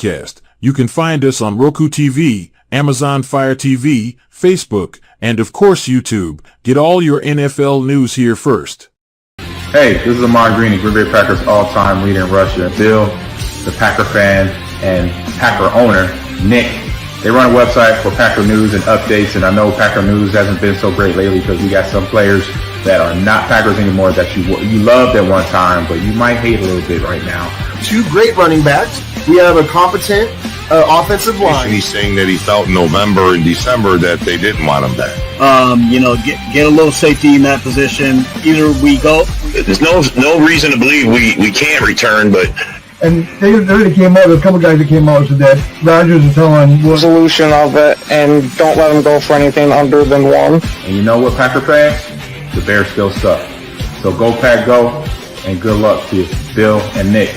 podcast. You can find us on Roku TV, Amazon Fire TV, Facebook, and of course YouTube. Get all your NFL news here first. Hey, this is Ahman Green, Green Bay Packers all-time leader in Russia. Bill, the Packer fan and Packer owner, Nick. They run a website for Packer news and updates, and I know Packer news hasn't been so great lately because we got some players that are not Packers anymore that you loved at one time, but you might hate a little bit right now. Two great running backs. We have a competent offensive line. He's saying that he felt in November and December that they didn't want him back. Get a little safety in that position. Either we go. There's no reason to believe we can't return, but. And they already came out, there's a couple guys that came out and said that Rodgers is telling the solution of it, and don't let them go for anything under than one. And you know what, Packer fans? The Bears still suck. So go Pack Go, and good luck to Bill and Nick,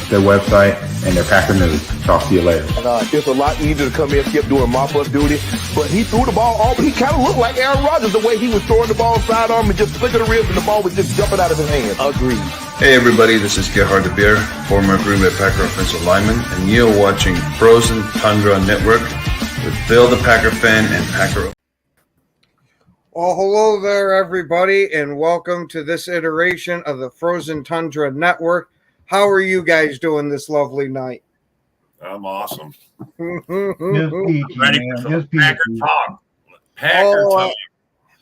their website, and their Packer news. Talk to you later. It's a lot easier to come in and keep doing mop-up duty, but he threw the ball off. He kind of looked like Aaron Rodgers the way he was throwing the ball sidearm and just flicking the ribs, and the ball was just jumping out of his hand. Agreed. Hey everybody, this is Gerhard de Beer, former Green Bay Packer offensive lineman, and you're watching Frozen Tundra Network with Bill the Packer fan and Packer. Well, hello there, everybody, and welcome to this iteration of the Frozen Tundra Network. How are you guys doing this lovely night? I'm awesome. Just peachy, ready man. for some Just Packer peachy. talk. Packer talk.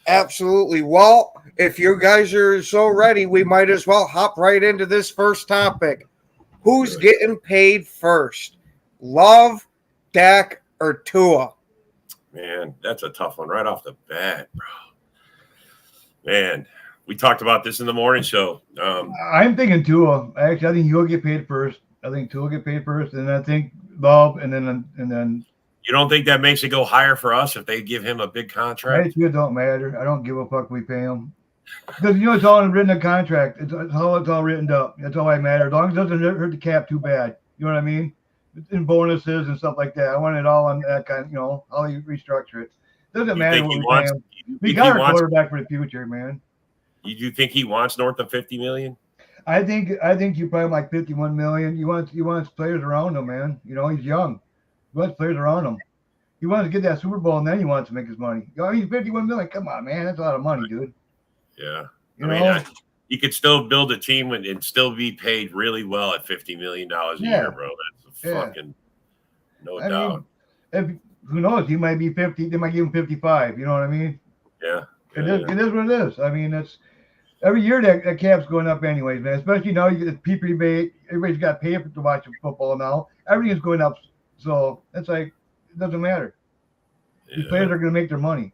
Absolutely. Well, if you guys are so ready, we might as well hop right into this first topic. Who's getting paid first? Love, Dak, or Tua? Man, that's a tough one right off the bat, bro. Man, we talked about this in the morning show. I'm thinking Tua. Actually, I think you'll get paid first. I think Tua will get paid first, and I think Love, and then. You don't think that makes it go higher for us if they give him a big contract? It don't matter. I don't give a fuck if we pay him. Because, it's all written in the contract. It's all written up. That's all that matters. As long as it doesn't hurt the cap too bad. You know what I mean? In bonuses and stuff like that. I want it all on that kind of, how you restructure it. Doesn't matter what we pay him. We got our quarterback for the future, man. You think he wants north of $50 million? I think you probably like $51 million. He wants players around him, man. He's young. He wants players around him. He wants to get that Super Bowl, and then he wants to make his money. $51 million. Come on, man. That's a lot of money, dude. Yeah. You could still build a team and still be paid really well at $50 million a year, bro. That's fucking no doubt. Who knows? He might be 50. They might give him 55. You know what I mean? Yeah. It is what it is. I mean, it's every year that cap's going up anyways, man. Especially now you get the PPP rebate. Everybody's got to pay to watch football now. Everything's going up. So it's like, it doesn't matter. These players are going to make their money.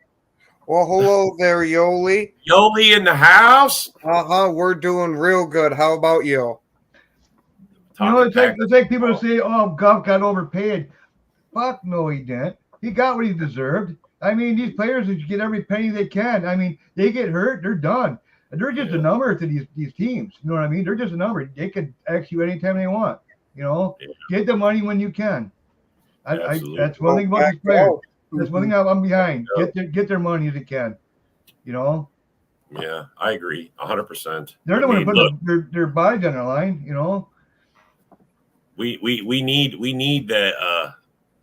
Well, hello there, Yoli. Yoli in the house? We're doing real good. How about you? It's like people say, oh, Goff got overpaid. Fuck no, he didn't. He got what he deserved. I mean, these players just get every penny they can. I mean, they get hurt, they're done. They're just a number to these teams. You know what I mean? They're just a number. They could execute anytime they want. Get the money when you can. That's one thing about these players. That's one thing I'm behind. Get their money if they can. Yeah, I agree 100%. They're the one to put their bodies on the line.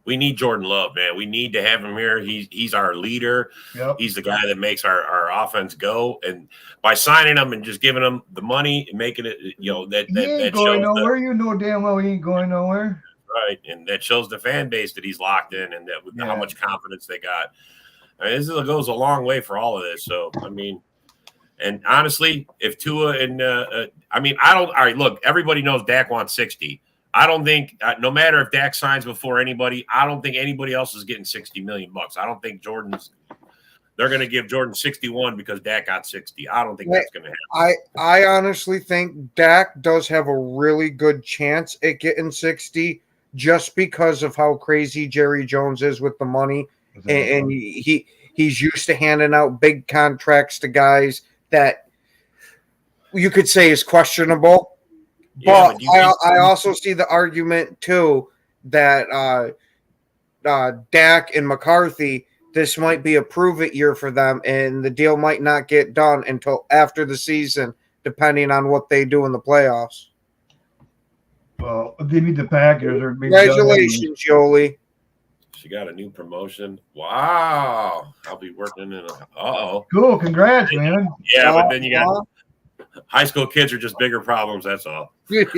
We need Jordan Love, man. We need to have him here. He's our leader. Yep. He's the guy that makes our offense go. And by signing him and just giving him the money and making it, he ain't going nowhere. You know damn well he ain't going nowhere. Right, and that shows the fan base that he's locked in and that with how much confidence they got. This goes a long way for all of this. So, and honestly, if Tua and all right, look, everybody knows Dak wants 60. I don't think, no matter if Dak signs before anybody, I don't think anybody else is getting $60 million. I don't think they're going to give Jordan 61 because Dak got 60. I don't think that's going to happen. I honestly think Dak does have a really good chance at getting 60 just because of how crazy Jerry Jones is with the money. And he's used to handing out big contracts to guys that you could say is questionable. But I also see the argument, too, that Dak and McCarthy, this might be a prove-it year for them, and the deal might not get done until after the season, depending on what they do in the playoffs. Well, they beat the Packers. Or Congratulations, Yoli. She got a new promotion. Wow. I'll be working in uh-oh. Cool. Congrats, man. Yeah, but then you got high school kids are just bigger problems. That's all. If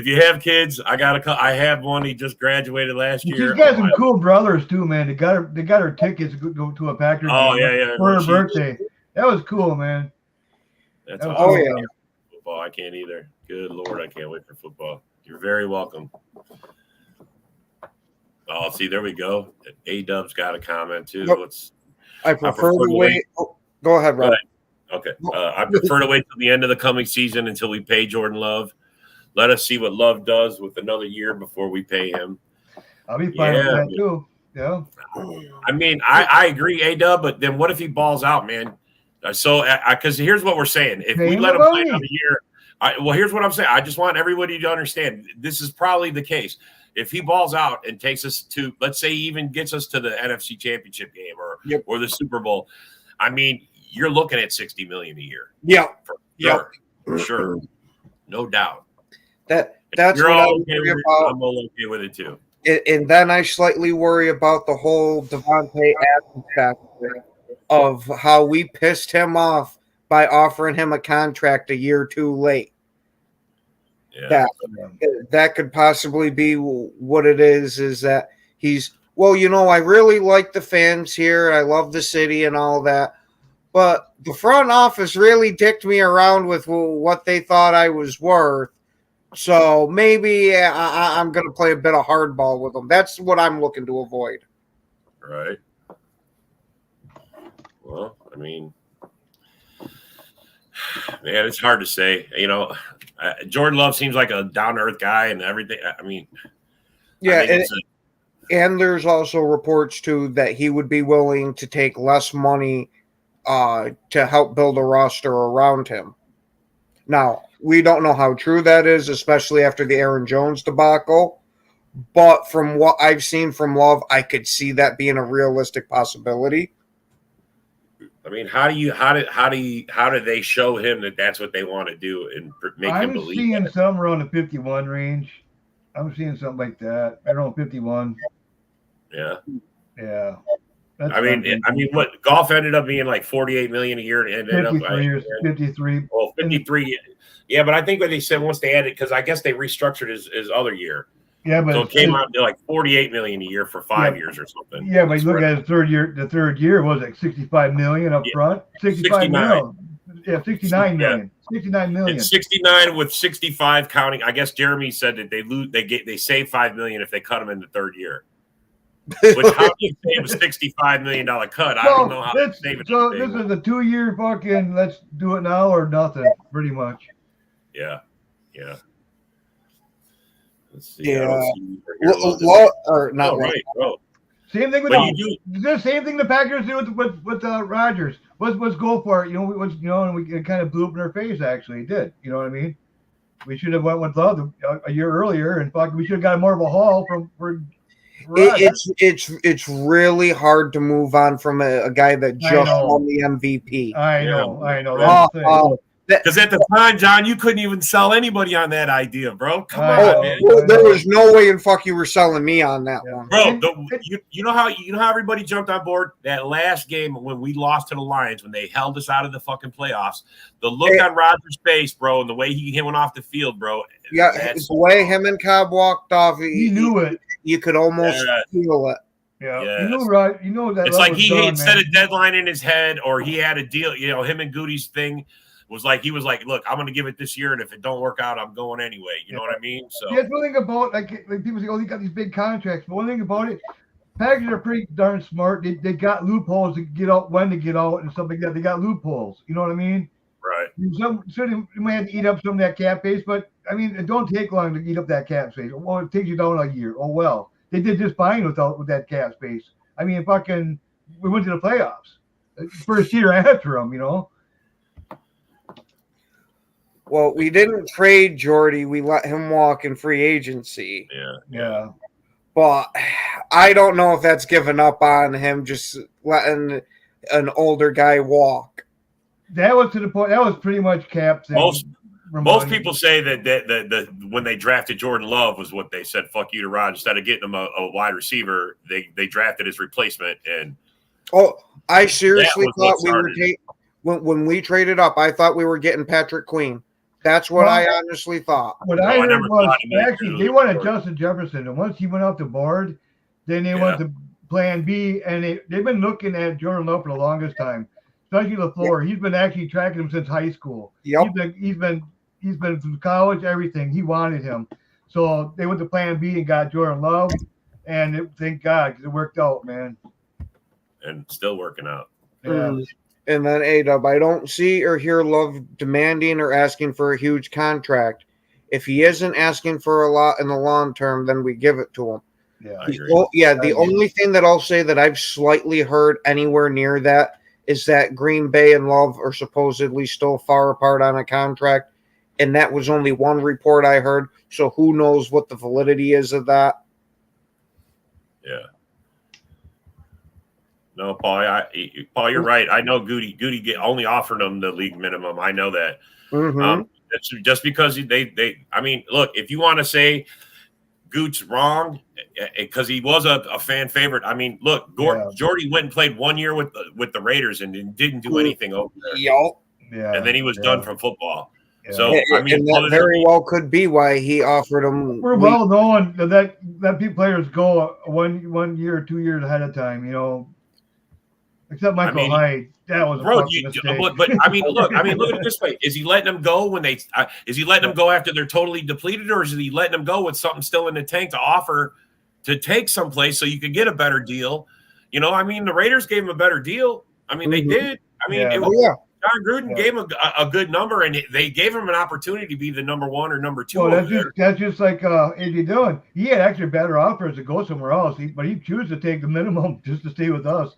you have kids, I have one. He just graduated last year. She's got some cool brothers too, man. They got her tickets to go to a Packers game for her birthday. That was cool, man. That's awesome. Yeah. Football, I can't either. Good Lord, I can't wait for football. You're very welcome. Oh, see, there we go. A-Dub's got a comment too. Nope. I prefer to wait. Oh, go ahead, Rob. Okay. I prefer to wait till the end of the coming season until we pay Jordan Love. Let us see what Love does with another year before we pay him. I'll be fine with that too. Yeah. I mean, I agree, A-Dub, but then what if he balls out, man? So, because here's what we're saying. If we let him play another year, here's what I'm saying. I just want everybody to understand this is probably the case. If he balls out and takes us to, let's say, even gets us to the NFC Championship game or the Super Bowl, I mean, you're looking at $60 million a year. Yeah, for sure, no doubt. That's what I'm worry about. I'm okay with it too. And then I slightly worry about the whole Devontae Adams factor of how we pissed him off by offering him a contract a year too late. Yeah. That could possibly be what it is that he's, well, I really like the fans here. I love the city and all that. But the front office really dicked me around with what they thought I was worth. So maybe I'm going to play a bit of hardball with them. That's what I'm looking to avoid. Right. Well, I mean, man, it's hard to say. Jordan Love seems like a down-to-earth guy and everything. I mean, yeah, and there's also reports, too, that he would be willing to take less money to help build a roster around him. Now, we don't know how true that is, especially after the Aaron Jones debacle. But from what I've seen from Love, I could see that being a realistic possibility. I mean, how do they show him that that's what they want to do and make him believe? I'm seeing somewhere around the 51 range. I'm seeing something like that. I don't know, 51. Yeah. Yeah. I mean, what golf ended up being like $48 million a year. And 53. Well, 53. Yeah, but I think what they said once they added, because I guess they restructured his other year. Yeah, but so it came out to like $48 million a year for 5 years or something. Yeah, but you look at his third year. The third year was like $65 million up front. 69 million. Yeah, 69 million. 69 million. And 69 with 65 counting. I guess Jeremy said that they save $5 million if they cut him in the third year. Which how do you save a $65 million cut? I don't know how to save it. So this is a 2-year fucking let's do it now or nothing, pretty much. Yeah. Yeah. Let's see. Yeah. Or not right, bro. Same thing with the same thing the Packers do with Rodgers. Let's go for it. And we kind of blew up in our face. Actually, it did. You know what I mean? We should have went with Love a year earlier, and we should have got more of a haul for It's really hard to move on from a guy that just won the MVP. I know. That's the thing. Because at the time, John, you couldn't even sell anybody on that idea, bro. Come on, man. There was no way in fuck you were selling me on that one, bro. You know how everybody jumped on board that last game when we lost to the Lions when they held us out of the fucking playoffs. The look on Rodgers' face, bro, and the way he went off the field, bro. Yeah, the way him and Cobb walked off, he knew it. You could almost feel it. Yeah, yes. You know that. It's like he had set a deadline in his head, or he had a deal. Him and Goody's thing. He was like, look, I'm going to give it this year, and if it don't work out, I'm going anyway. You know what I mean? So that's one thing about like people say, oh, they got these big contracts. But one thing about it, Packers are pretty darn smart. They got loopholes to get out when to get out and stuff like that. They got loopholes. You know what I mean? Right. You might have to eat up some of that cap space, but I mean, it don't take long to eat up that cap space. Well, it takes you down a year. Oh well, they did just fine with that cap space. I mean, we went to the playoffs first year after them. Well, we didn't trade Jordy. We let him walk in free agency. Yeah. But I don't know if that's given up on him, just letting an older guy walk. That was to the point. That was pretty much cap. Most people say that the when they drafted Jordan Love was what they said, fuck you to Rod. Instead of getting him a wide receiver, they drafted his replacement. And I seriously thought we were when we traded up, I thought we were getting Patrick Queen. That's what I honestly thought. What I heard was actually they wanted Justin Jefferson, and once he went off the board, then they went to Plan B, and they've been looking at Jordan Love for the longest time, especially LaFleur. He's been actually tracking him since high school. He's been from college, everything. He wanted him, so they went to Plan B and got Jordan Love, and thank God because it worked out, man. And still working out. Yeah. And then A-Dub, I don't see or hear Love demanding or asking for a huge contract. If he isn't asking for a lot in the long term, then we give it to him. Yeah, the only thing that I'll say that I've slightly heard anywhere near that is that Green Bay and Love are supposedly still far apart on a contract, and that was only one report I heard, so who knows what the validity is of that. Yeah. No, Paul. Paul, you're right. I know Goody only offered them the league minimum. I know that. It's just because they. I mean, look, if you want to say Goot's wrong because he was a fan favorite. I mean, look, Jordy went and played 1 year with the Raiders and didn't do anything over there. Yeah, and then he was done from football. Yeah. So I mean, and that very well could be why he offered him. We're well known that players go 1 year or 2 years ahead of time. You know. Except Michael Hyde, that was a fucking mistake. But I mean, look at it this way: is he letting them go when they? Is he letting them go after they're totally depleted, or is he letting them go with something still in the tank to offer to take someplace so you could get a better deal? You know, I mean, the Raiders gave him a better deal. I mean, they did. I mean, John Gruden gave him a good number, and they gave him an opportunity to be the number 1 or number 2. Well, that's just like A.J. Dillon. He had actually better offers to go somewhere else, but he chose to take the minimum just to stay with us.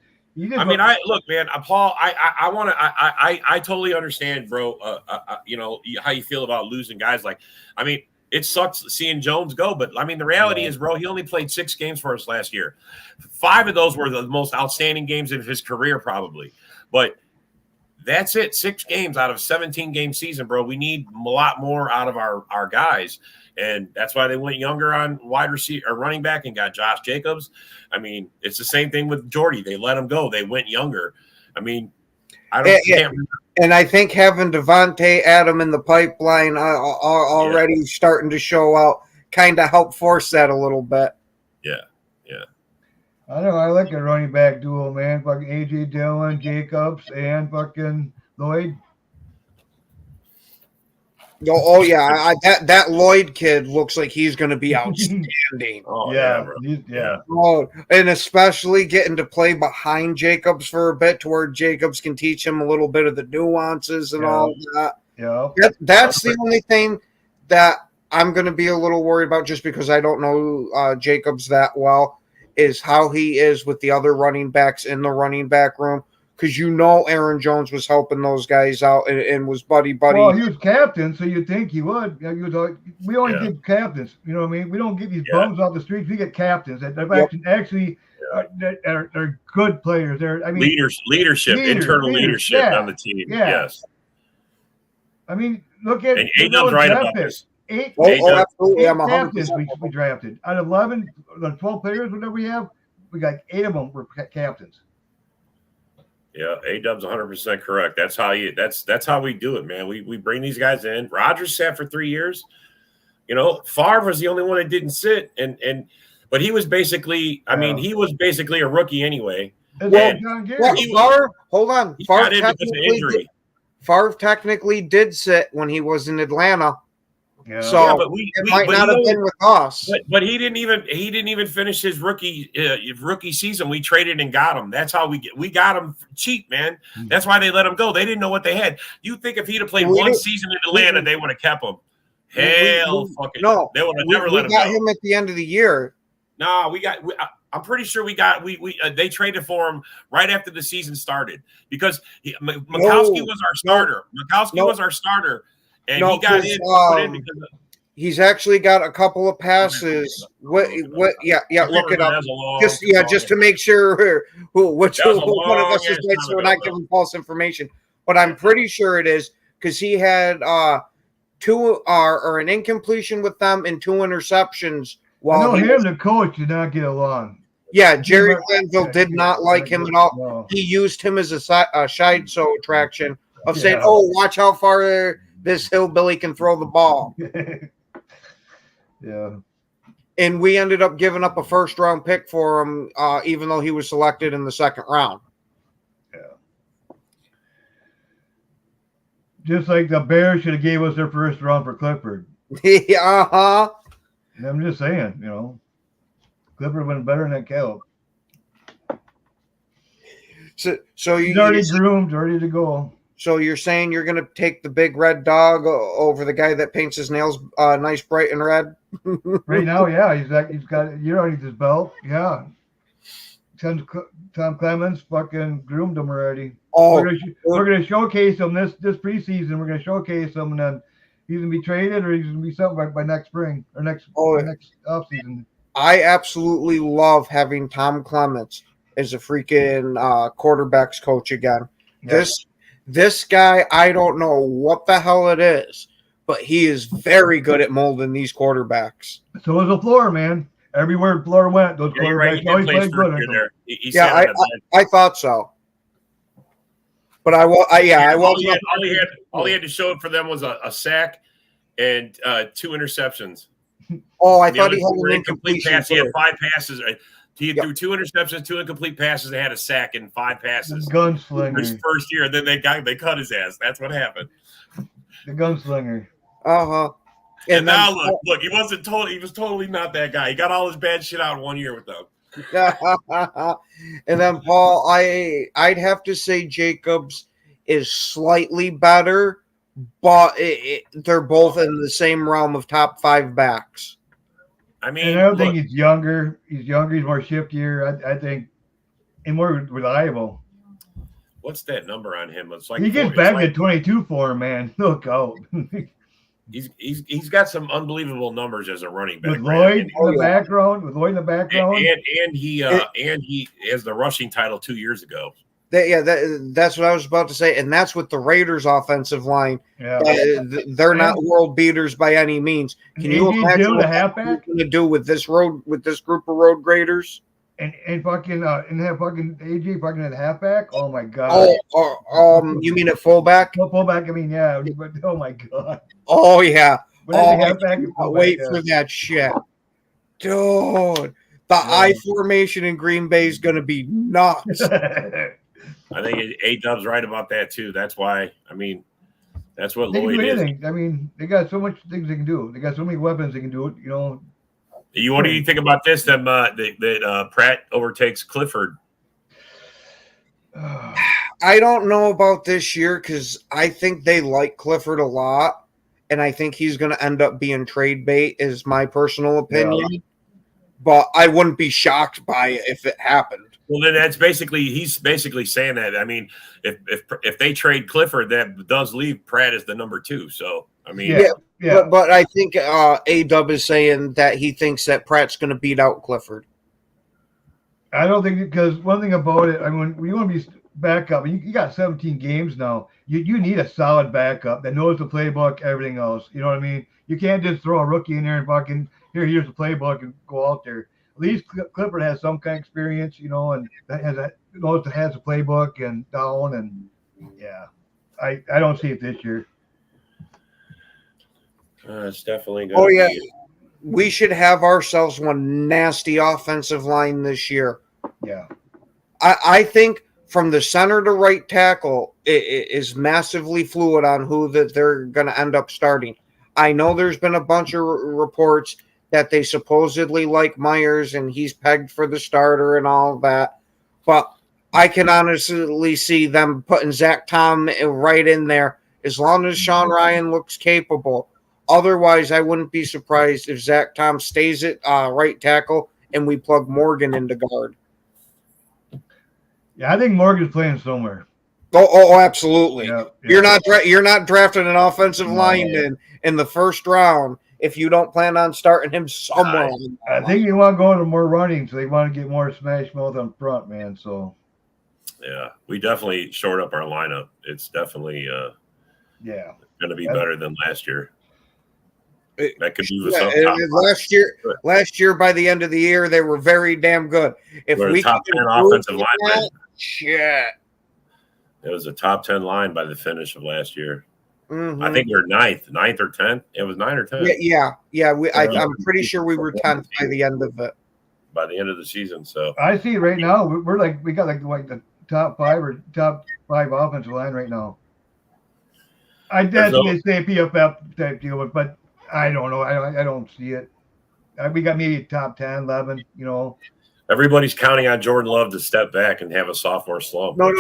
I mean, look, man, Paul. I want to. I totally understand, bro. You know how you feel about losing guys. Like, I mean, it sucks seeing Jones go, but I mean, the reality is, bro, he only played 6 games for us last year. 5 of those were the most outstanding games of his career, probably. But that's it. 6 games out of 17-game season, bro. We need a lot more out of our guys. And that's why they went younger on wide receiver or running back and got Josh Jacobs. I mean, it's the same thing with Jordy. They let him go. They went younger. I mean, I don't. Can't remember. And I think having Devontae Adam in the pipeline already starting to show out kind of helped force that a little bit. Yeah. I know. I like the running back duo, man. Fucking A.J. Dillon, Jacobs, and fucking Lloyd. Oh yeah, that Lloyd kid looks like he's going to be outstanding. Bro. And especially getting to play behind Jacobs for a bit, to where Jacobs can teach him a little bit of the nuances and all that. Yeah, that's the only thing that I'm going to be a little worried about, just because I don't know Jacobs that well, is how he is with the other running backs in the running back room. Because Aaron Jones was helping those guys out and was buddy. Well, he was captain, so you'd think he would. We only get captains. You know what I mean? We don't get these bums off the streets. We get captains that actually are good players. They're leadership, internal leadership on the team. Yeah. Yes. I mean, look at A-Dub's right about this. 8 absolutely. I'm captains we drafted. Out of 11, the 12 players, whatever we have, we got 8 of them were captains. Yeah, A-Dub's 100% correct. That's how we do it, man. We bring these guys in. Rodgers sat for 3 years. You know, Favre was the only one that didn't sit, but he was basically, I mean, he was basically a rookie anyway. Favre, hold on. Favre technically did sit when he was in Atlanta. Yeah. So but it might not have been with us. But he didn't even finish his rookie season. We traded and got him. That's how we got him cheap, man. That's why they let him go. They didn't know what they had. You think if he'd have played one season in Atlanta, they would have kept him? Hell, fucking no. They would have never let him go. We got him at the end of the year. No, I'm pretty sure they traded for him right after the season started, because Mikowski was our starter. Mikowski was our starter. And he got in because he's actually got a couple of passes. What? Yeah. Look it up. Just to make sure which one of us is right, so we're not giving false information. But I'm pretty sure it is, because he had two or an incompletion with them and 2 interceptions. I While know he him, was, the coach, did not get along. yeah, Jerry Yeah, Glanville did not like him at all. No. He used him as a sideshow attraction of saying, Yeah. "Oh, watch how far this hillbilly can throw the ball." Yeah. And we ended up giving up a first-round pick for him, even though he was selected in the second round. Just like the Bears should have gave us their first round for Clifford. Uh-huh. And I'm just saying, you know, Clifford went better than Caleb. So he's already groomed, ready to go. So you're saying you're going to take the big red dog over the guy that paints his nails nice, bright, and red? Right now, yeah, he's got underneath his belt. Yeah, Tom Clements fucking groomed him already. Oh, we're gonna showcase him this preseason. We're gonna showcase him, and then he's gonna be traded or he's gonna be something by next spring or next offseason. I absolutely love having Tom Clements as a freaking quarterbacks coach again. Yeah. This guy, I don't know what the hell it is, but he is very good at molding these quarterbacks. So is LaFleur, man. Everywhere LaFleur went, those quarterbacks always played good. Yeah, I thought so. But all he had to show for them was a sack and 2 interceptions. Oh, I thought he had an incomplete pass. He had 5 passes. He threw 2 interceptions, 2 incomplete passes, and had a sack in 5 passes. Gunslinger. His first year, then they cut his ass. That's what happened. The gunslinger. Uh-huh. And now look, he was totally not that guy. He got all his bad shit out in 1 year with them. And then Paul, I'd have to say Jacobs is slightly better, but they're both in the same realm of top 5 backs. I mean, and I don't think he's younger. He's younger. He's more shiftier. I think, and more reliable. What's that number on him? It's like he gets back to 22 for him, man. Look out. He's got some unbelievable numbers as a running back. With Lloyd in the background, and he has the rushing title 2 years ago. That's what I was about to say, and that's with the Raiders' offensive line. Yeah, they're not world beaters by any means. Can you imagine what they're going to do with this group of road graders? And have fucking AJ fucking at halfback? Oh my god! You mean at fullback? No, fullback. I mean, yeah. But, oh my god! Oh yeah! Wait for that shit, dude. The I formation in Green Bay is going to be nuts. I think A-Dub's right about that too. That's why. I mean, that's what they Lloyd can do is. Anything. I mean, they got so much things they can do. They got so many weapons they can do it. You know. What do you think about this? That Pratt overtakes Clifford. I don't know about this year because I think they like Clifford a lot, and I think he's going to end up being trade bait. Is my personal opinion, but I wouldn't be shocked by it if it happened. Well, then he's basically saying that. I mean, if they trade Clifford, that does leave Pratt as the number 2. So I mean, yeah. But I think A-Dub is saying that he thinks that Pratt's going to beat out Clifford. I don't think, because one thing about it, I mean, when you want to be backup, you got 17 games now. You need a solid backup that knows the playbook, everything else. You know what I mean? You can't just throw a rookie in there and fucking here's the playbook and go out there. At least Clifford has some kind of experience, you know, and has a playbook and down, and yeah, I don't see it this year. It's definitely good. Oh yeah, we should have ourselves one nasty offensive line this year. Yeah, I think from the center to right tackle it is massively fluid on who that they're going to end up starting. I know there's been a bunch of reports that they supposedly like Myers and he's pegged for the starter and all of that. But I can honestly see them putting Zach Tom right in there as long as Sean Ryan looks capable. Otherwise, I wouldn't be surprised if Zach Tom stays at right tackle and we plug Morgan into guard. Yeah, I think Morgan's playing somewhere. Oh, absolutely. Yeah. You're not drafting an offensive lineman in the first round if you don't plan on starting him somewhere. I think they want to go into more running, so they want to get more smash mouth on front, man. So yeah, we definitely shored up our lineup. It's definitely going to be better than last year. That could move us Yeah, up. last year, by the end of the year, they were very damn good. If We're we the top can 10 improve offensive on lineman. that, shit. It was a top 10 line by the finish of last year. Mhm. I think we were ninth or 10th. It was 9 or 10. Yeah. I'm pretty sure we were 10th by the end of it. By the end of the season, so I see right now we're like we got like the top 5 offensive line right now. That's what they say PFF type deal, but I don't know. I don't see it. We got maybe top 10, 11. You know, everybody's counting on Jordan Love to step back and have a sophomore slump. No.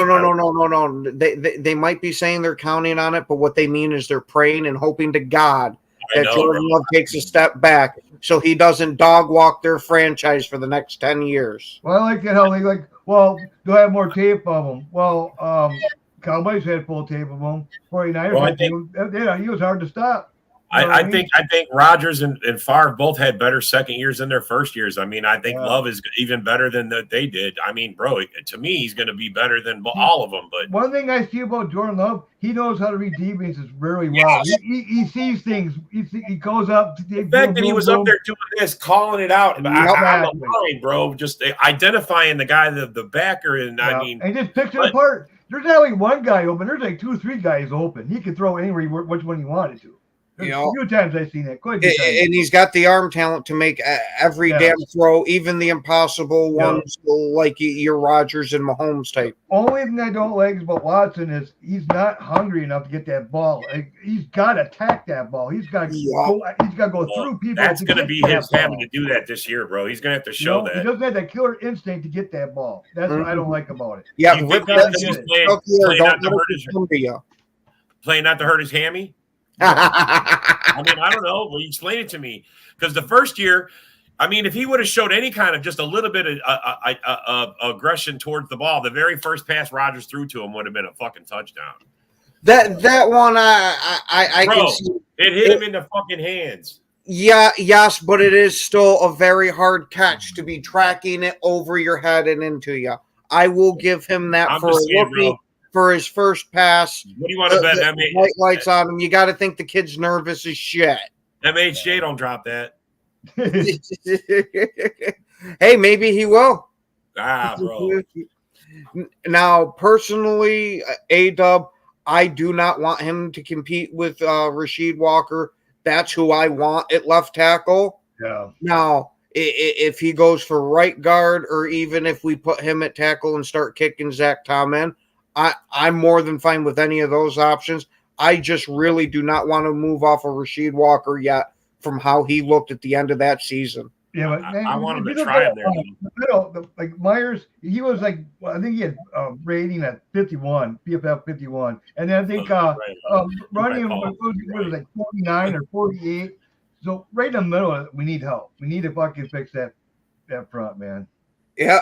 They might be saying they're counting on it, but what they mean is they're praying and hoping to God that Jordan Love takes a step back so he doesn't dog walk their franchise for the next 10 years. Well, I like it how they like. Well, do I have more tape of them? Well, Cowboys had full tape of them. 49ers, Well, he was hard to stop. I think Rodgers and Favre both had better second years than their first years. I mean, I think Love is even better than they did. I mean, bro, to me, he's going to be better than all of them. But one thing I see about Jordan Love, he knows how to read defenses really well. Yes. He sees things. He goes up. The fact that he was up there doing this, calling it out, I'm a line, bro. Just identifying the guy, the backer, and I mean, and just picks it apart. There's not like one guy open. There's like 2 or 3 guys open. He could throw anywhere, which one he wanted to. A few times I've seen that. And he's got the arm talent to make every damn throw, even the impossible ones, like your Rodgers and Mahomes type. Only thing I don't like about Watson is he's not hungry enough to get that ball. Like, he's got to attack that ball. He's got to go through people. That's going to be his having to do that this year, bro. He's going to have to show that. He doesn't have that killer instinct to get that ball. That's what I don't like about it. Yeah, playing not to hurt his hammy. I mean, I don't know. Well, explain it to me. Because the first year, I mean, if he would have showed any kind of just a little bit of aggression towards the ball, the very first pass Rodgers threw to him would have been a fucking touchdown. That one, I Bro, can see. It hit him in the fucking hands. Yeah, yes, but it is still a very hard catch to be tracking it over your head and into you. I will give him that for a rookie. For his first pass. What do you want to bet? White lights on him. You got to think the kid's nervous as shit. MHJ don't drop that. Hey, maybe he will. Bro. Now, personally, A-Dub, I do not want him to compete with Rasheed Walker. That's who I want at left tackle. Yeah. Now, if he goes for right guard, or even if we put him at tackle and start kicking Zach Tom in, I'm more than fine with any of those options. I just really do not want to move off of Rasheed Walker yet from how he looked at the end of that season. Yeah, but man, I want him to try him there. Like Myers, he was like, I think he had rating at 51, PFF 51, and then I think running was like 49 or 48. So right in the middle, we need help. We need to fucking fix that front, man. Yeah,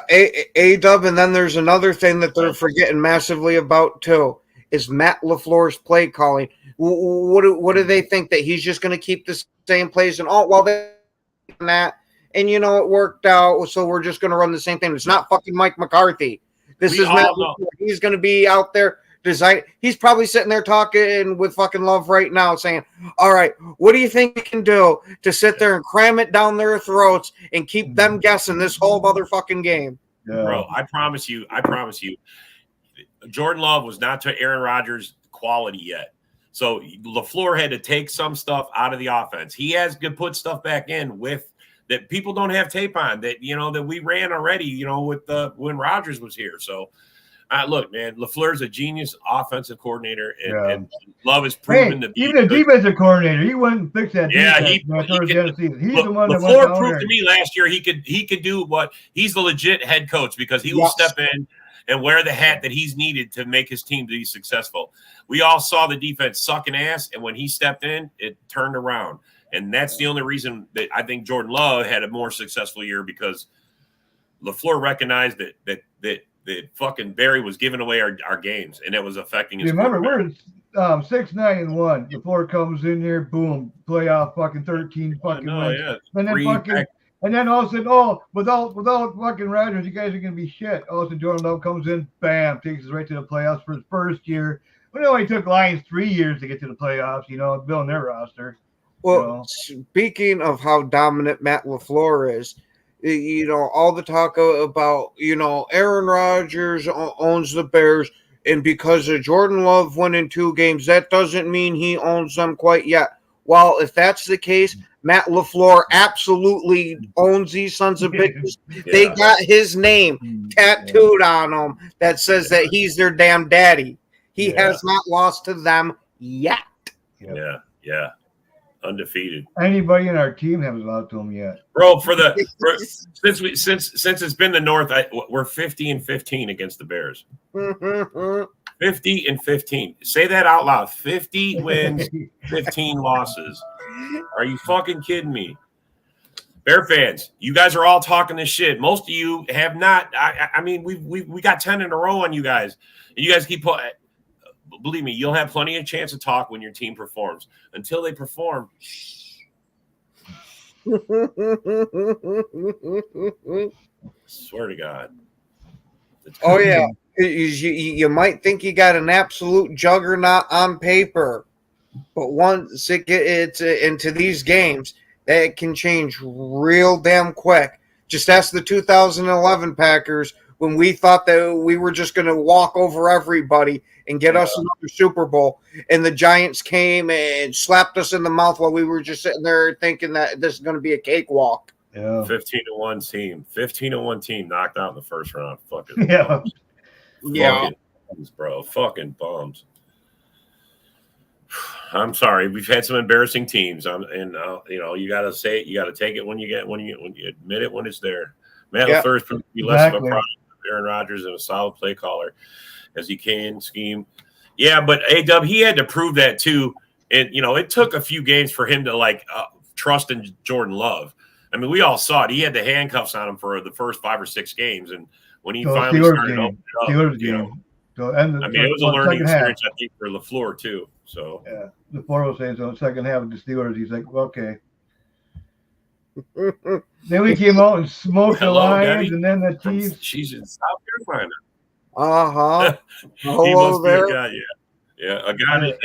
A-Dub, and then there's another thing that they're forgetting massively about too, is Matt LaFleur's play calling. What do they think, that he's just going to keep the same plays and they're that, and it worked out, so we're just going to run the same thing. It's not fucking Mike McCarthy. This is Matt LaFleur. He's going to be out there design. He's probably sitting there talking with fucking Love right now, saying, "All right, what do you think we can do to sit there and cram it down their throats and keep them guessing this whole motherfucking game?" Yeah. Bro, I promise you, Jordan Love was not to Aaron Rodgers quality yet. So LaFleur had to take some stuff out of the offense. He has to put stuff back in with that people don't have tape on, that that we ran already, with when Rodgers was here. So. Look, man, LaFleur's a genius offensive coordinator, and Love has proven to be even a defensive coordinator. He wouldn't fix that. Yeah, he's the one that LaFleur proved to me last year he could do what he's the legit head coach, because he will step in and wear the hat that he's needed to make his team be successful. We all saw the defense sucking ass, and when he stepped in, it turned around, and that's the only reason that I think Jordan Love had a more successful year, because LaFleur recognized that fucking Barry was giving away our games, and it was affecting his. Remember, we're 6-9-1. The floor comes in here, boom, playoff, fucking 13 fucking wins. Yeah. And then all of a sudden, without fucking Rodgers, you guys are gonna be shit. All of a sudden, Jordan Love comes in, bam, takes us right to the playoffs for his first year. Well, it only took Lions 3 years to get to the playoffs, building their roster. Well, speaking of how dominant Matt LaFleur is, all the talk about, Aaron Rodgers owns the Bears, and because of Jordan Love winning 2 games, that doesn't mean he owns them quite yet. Well, if that's the case, Matt LaFleur absolutely owns these sons of bitches. Yeah. They got his name tattooed on them that says that he's their damn daddy. He has not lost to them yet. Yeah. Undefeated. Anybody in our team haven't lost to him yet, bro. Since it's been the North, we're 50-15 against the Bears. 50-15. Say that out loud. 50 wins, 15 losses. Are you fucking kidding me? Bear fans, you guys are all talking this shit. Most of you have not. I mean, we got 10 in a row on you guys, and you guys keep putting. Believe me, you'll have plenty of chance to talk when your team performs. Until they perform, swear to God. Oh yeah, you might think you got an absolute juggernaut on paper, but once it gets into these games, that can change real damn quick. Just ask the 2011 Packers when we thought that we were just going to walk over everybody and get us another Super Bowl, and the Giants came and slapped us in the mouth while we were just sitting there thinking that this is going to be a cakewalk. Yeah. 15-1 team. 15-1 team knocked out in the first round. Fucking bums. Yeah. Bums, bro. Fucking bums. I'm sorry. We've had some embarrassing teams. You got to say it. You got to take it when you admit it when it's there. Matt LaFleur proved to be less of a product of Aaron Rodgers and a solid play caller as he can scheme. Yeah, but A-Dub, he had to prove that too. And, it took a few games for him to trust in Jordan Love. I mean, we all saw it. He had the handcuffs on him for the first 5 or 6 games. And when he finally started opening up, it was a learning experience, I think, for LaFleur too. So yeah, LaFleur was saying so. Second half of the Steelers, he's like, okay. Then we came out and smoked the Lions, Debbie. and then the Chiefs. She's in South Carolina. He must be a guy, yeah, a guy that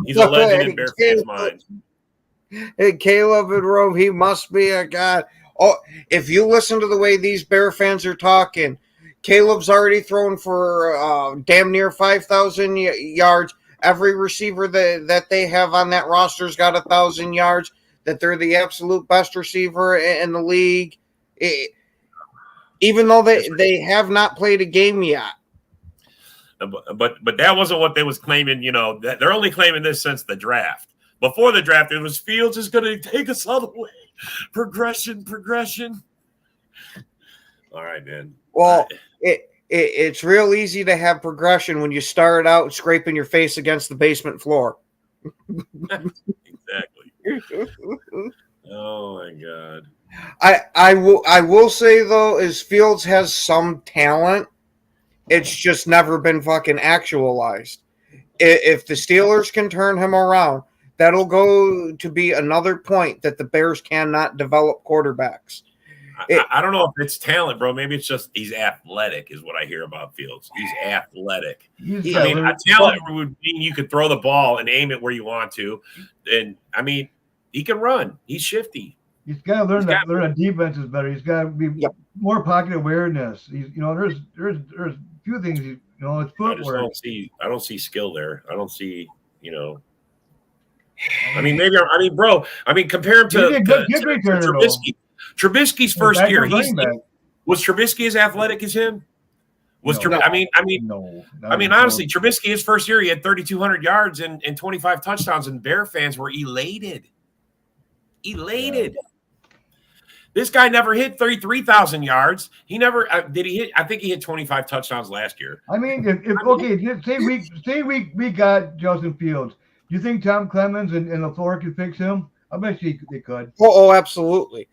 he's a legend in Bear fans' minds. Hey, Caleb and Rome, he must be a guy. Oh, if you listen to the way these Bear fans are talking, Caleb's already thrown for damn near 5,000 yards. Every receiver that they have on that roster's got 1,000 yards. That they're the absolute best receiver in the league, even though they have not played a game yet. But that wasn't what they was claiming. That they're only claiming this since the draft. Before the draft, it was Fields is going to take us all the way. Progression. All right, man. Well, it's real easy to have progression when you start out scraping your face against the basement floor. Exactly. Oh my God. I will say though, is Fields has some talent. It's just never been fucking actualized. If the Steelers can turn him around, that'll go to be another point that the Bears cannot develop quarterbacks. I don't know if it's talent, bro. Maybe it's just he's athletic, is what I hear about Fields. He's athletic. A talent would mean you could throw the ball and aim it where you want to. And he can run. He's shifty. He's got to learn that defense is better. He's got to be more pocket awareness. There's a few things. It's footwork. I don't see skill there. I don't see. Bro. Compare him to Trubisky. Trubisky's first year, was Trubisky as athletic as him? No. Honestly, Trubisky, his first year, he had 3,200 yards and 25 touchdowns, and Bear fans were elated. Yeah. This guy never hit 33,000 yards. He never did. He hit. I think he hit 25 touchdowns last year. Say we got Justin Fields. Do you think Tom Clemens and LaFleur could fix him? I bet you they could. Oh, absolutely.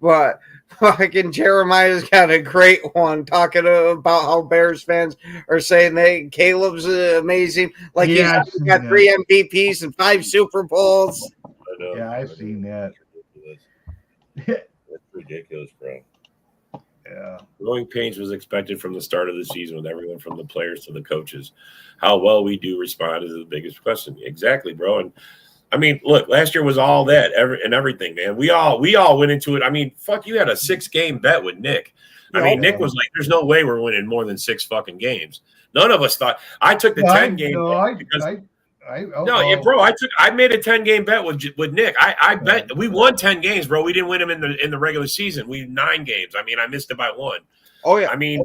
But fucking Jeremiah's got a great one talking about how Bears fans are saying Caleb's amazing. Like he's got 3 MVPs and 5 Super Bowls. Yeah, I've seen that. That's ridiculous, bro. Yeah. Growing pains was expected from the start of the season with everyone from the players to the coaches. How well we do respond is the biggest question. Exactly, bro. And I mean, look, last year was all that and everything, man. We all went into it. I mean, fuck, you had a 6-game bet with Nick. I mean, Nick was like, "There's no way we're winning more than 6 fucking games." None of us thought. I took the 10-game bet because I made a 10-game bet with Nick. I bet we won 10 games, bro. We didn't win them in the regular season. We 9 games. I mean, I missed it by 1. Oh yeah. I mean,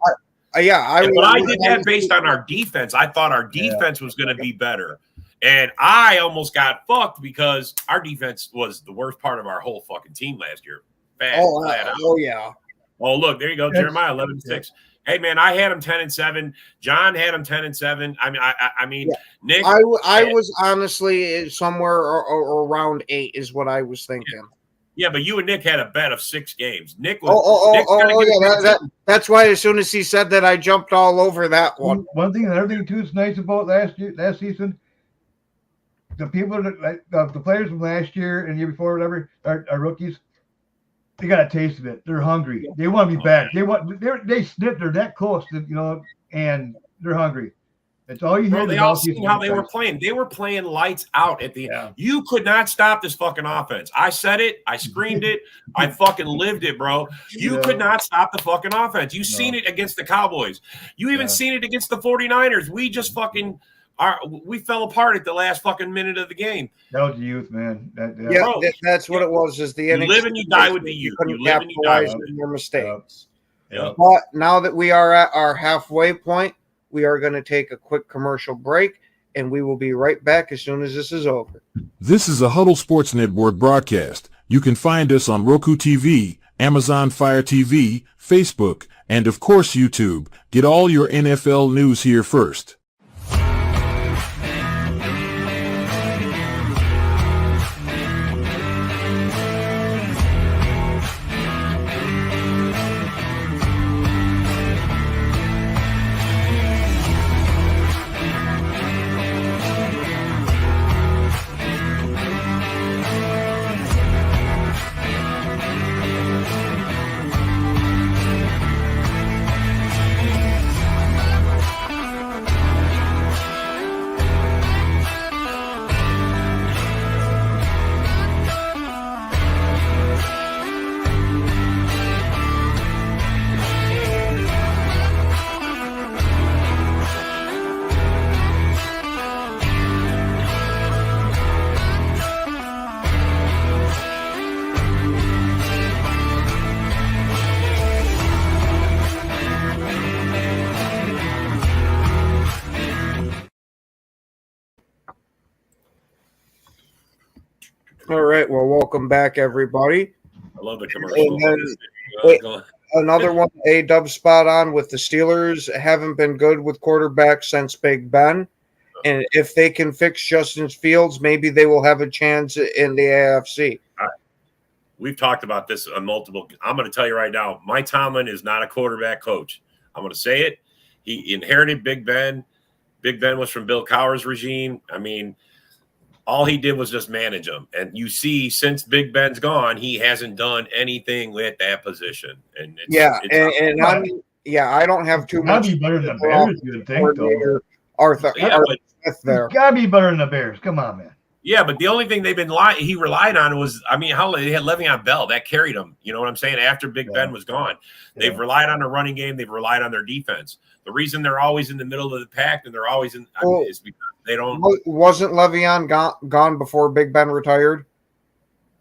I did that based on our defense. I thought our defense was going to be better. And I almost got fucked because our defense was the worst part of our whole fucking team last year. Yeah. Oh, look, there you go. Jeremiah 11-6. Hey man, I had him 10-7. John had him 10-7. I mean, Nick. I was honestly somewhere around 8 is what I was thinking. Yeah, but you and Nick had a bet of 6 games. Nick was. That's why as soon as he said that, I jumped all over that one. One thing, another thing too, is nice about last season. The people the players from last year and year before, whatever, are rookies. They got a taste of it. They're hungry. They want to be back. They sniffed. They're that close to, and they're hungry. That's all you hear. Bro, they all seen how they were playing. They were playing lights out at the end. You could not stop this fucking offense. I said it. I screamed it. I fucking lived it, bro. You could not stop the fucking offense. You seen it against the Cowboys. You even seen it against the 49ers. We just fucking we fell apart at the last fucking minute of the game. That was the youth, man. That's what it was. Is the you live and you die with the youth. You live and you die with your mistakes. Yeah. But now that we are at our halfway point, we are going to take a quick commercial break, and we will be right back as soon as this is over. This is a Huddle Sports Network broadcast. You can find us on Roku TV, Amazon Fire TV, Facebook, and of course YouTube. Get all your NFL news here first. All right. Well, welcome back, everybody. I love the commercial. Another one, A-Dub spot on with the Steelers. Haven't been good with quarterbacks since Big Ben. And if they can fix Justin Fields, maybe they will have a chance in the AFC. We've talked about this on multiple. I'm going to tell you right now, Mike Tomlin is not a quarterback coach. I'm going to say it. He inherited Big Ben. Big Ben was from Bill Cowher's regime. I mean, all he did was just manage them. And you see, since Big Ben's gone, he hasn't done anything with that position. And I don't have too much. Gotta be better than the Bears, you would think, though. Arthur Smith there. Gotta be better than the Bears. Come on, man. Yeah, but the only thing he relied on was, I mean, how they had Le'Veon Bell that carried him. You know what I'm saying? After Big Ben was gone, they've relied on their running game. They've relied on their defense. The reason they're always in the middle of the pack and they're always in is because they don't. Wasn't Le'Veon gone before Big Ben retired?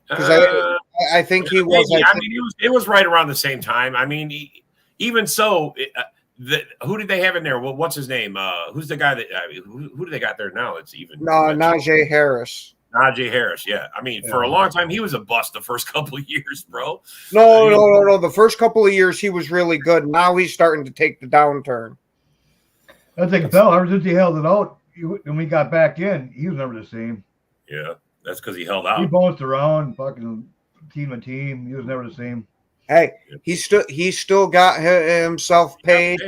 Because I think he was. It was right around the same time. I mean, even so. Who did they have in there? Well, what's his name? Who's the guy that? Who do they got there now? It's even Najee Harris. Najee Harris, yeah. I mean, for a long time, he was a bust the first couple of years, bro. No. The first couple of years, he was really good. Now he's starting to take the downturn. I think Bell, ever since he held it out, when we got back in, he was never the same. Yeah, that's because he held out. He bounced around, fucking team to team. He was never the same. Hey, he still got himself paid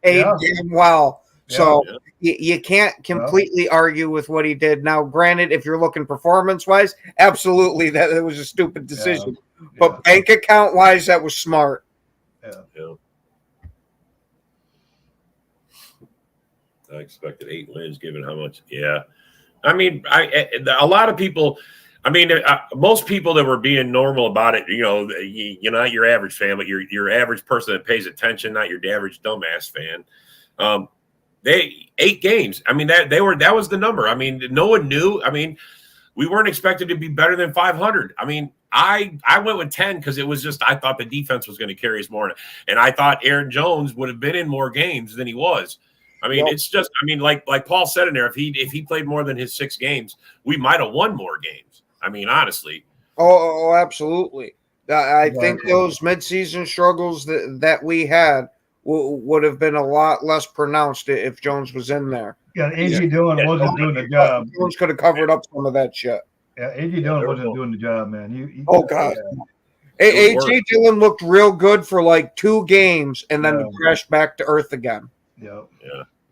damn well. So you can't completely argue with what he did. Now, granted, if you're looking performance-wise, absolutely, that was a stupid decision. Yeah. But bank account-wise, that was smart. Yeah. I expected 8 wins, given how much. Yeah. I mean, a lot of people. I mean, most people that were being normal about it, you're not your average fan, but your average person that pays attention, not your average dumbass fan. They 8 games. I mean, that was the number. I mean, no one knew. I mean, we weren't expected to be better than 500. I mean, I went with 10 because it was just I thought the defense was going to carry us more, and I thought Aaron Jones would have been in more games than he was. I mean, it's just, I mean, like Paul said in there, if he played more than his 6 games, we might have won more games. I mean, honestly. Oh, absolutely. I think those midseason struggles that we had would have been a lot less pronounced if Jones was in there. Yeah, A.J. Dillon wasn't doing the job. Jones could have covered up some of that shit. Yeah, A.J. Dillon wasn't doing the job, man. God. A.J. Dillon looked real good for like 2 games and then crashed back to earth again. Yeah.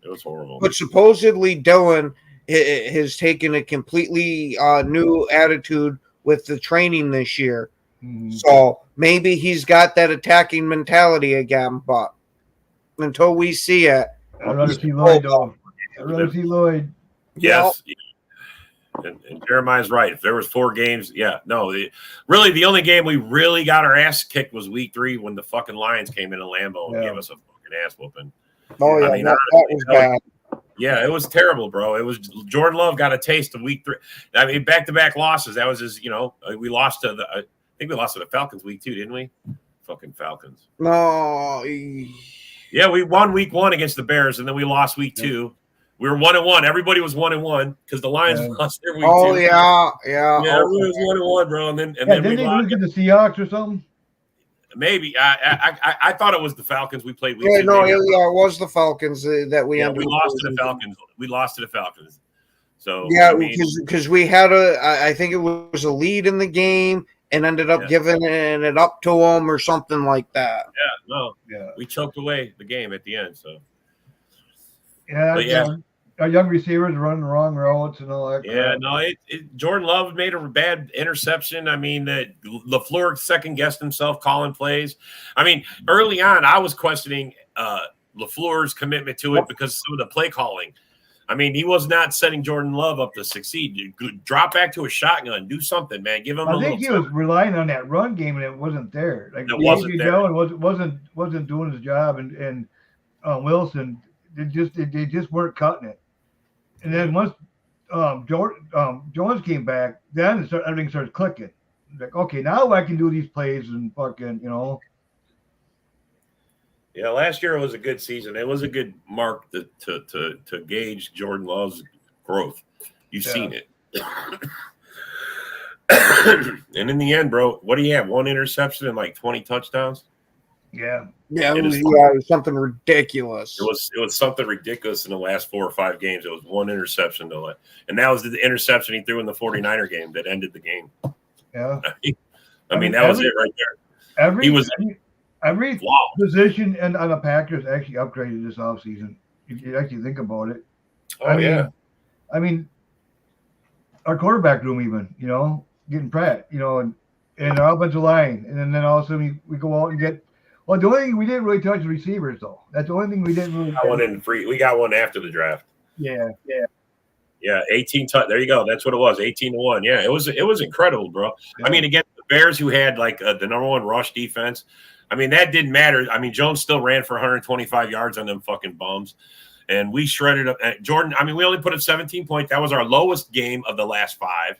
It was horrible. But supposedly Dillon has taken a completely new attitude with the training this year. Mm-hmm. So maybe he's got that attacking mentality again, but until we see it. I'd rather see Lloyd, though. I'd rather see Lloyd. Yes. And Jeremiah's right. If there was 4 games, really the only game we really got our ass kicked was week 3 when the fucking Lions came in Lambeau and gave us a fucking ass whooping. Oh, yeah, I mean, that was bad. Yeah, it was terrible, bro. It was Jordan Love got a taste of week 3. I mean, back-to-back losses. That was his, we lost to I think we lost to the Falcons week 2, didn't we? Fucking Falcons. No. Yeah, we won week 1 against the Bears, and then we lost week 2. We were 1-1. Everybody was 1-1 because the Lions lost their week 2. Oh, yeah. Everybody was 1-1, bro. And then didn't they lose to the Seahawks or something? Maybe I thought it was the Falcons we played week 2. No, it was the Falcons that we ended. We lost to the Falcons. We lost to the Falcons. So because we had I think it was a lead in the game and ended up giving it up to them or something like that. We choked away the game at the end. So our young receivers running the wrong routes and all that. Yeah, no, Jordan Love made a bad interception. I mean, LaFleur second guessed himself calling plays. I mean, early on, I was questioning LaFleur's commitment to it because some of the play calling. I mean, he was not setting Jordan Love up to succeed. Drop back to a shotgun, do something, man. Give him. I think he was relying on that run game, and it wasn't there. Like it wasn't there. wasn't doing his job, and Wilson, they just weren't cutting it. And then once Jones came back, then everything started clicking. Like, okay, now I can do these plays and fucking, Yeah, last year was a good season. It was a good mark to gauge Jordan Love's growth. You've seen it. And in the end, bro, what do you have? 1 interception and like 20 touchdowns? Yeah. Yeah, it was something ridiculous. It was something ridiculous in the last 4 or 5 games. It was 1 interception and that was the interception he threw in the 49er game that ended the game. Yeah. I mean, that was it right there. Every position on the Packers actually upgraded this offseason. If you actually think about it. I mean, our quarterback room even, getting Pratt, and our offensive line. And then all of a sudden we go out and get – well, the only thing we didn't really touch receivers, though. That's the only thing we didn't really – We got one after the draft. Yeah. Yeah, 18 – there you go. That's what it was, 18-1. Yeah, it was incredible, bro. Yeah. I mean, against the Bears who had, like, the number 1 rush defense, I mean, that didn't matter. I mean, Jones still ran for 125 yards on them fucking bums. And we shredded up – Jordan, I mean, we only put up 17 points. That was our lowest game of the last 5.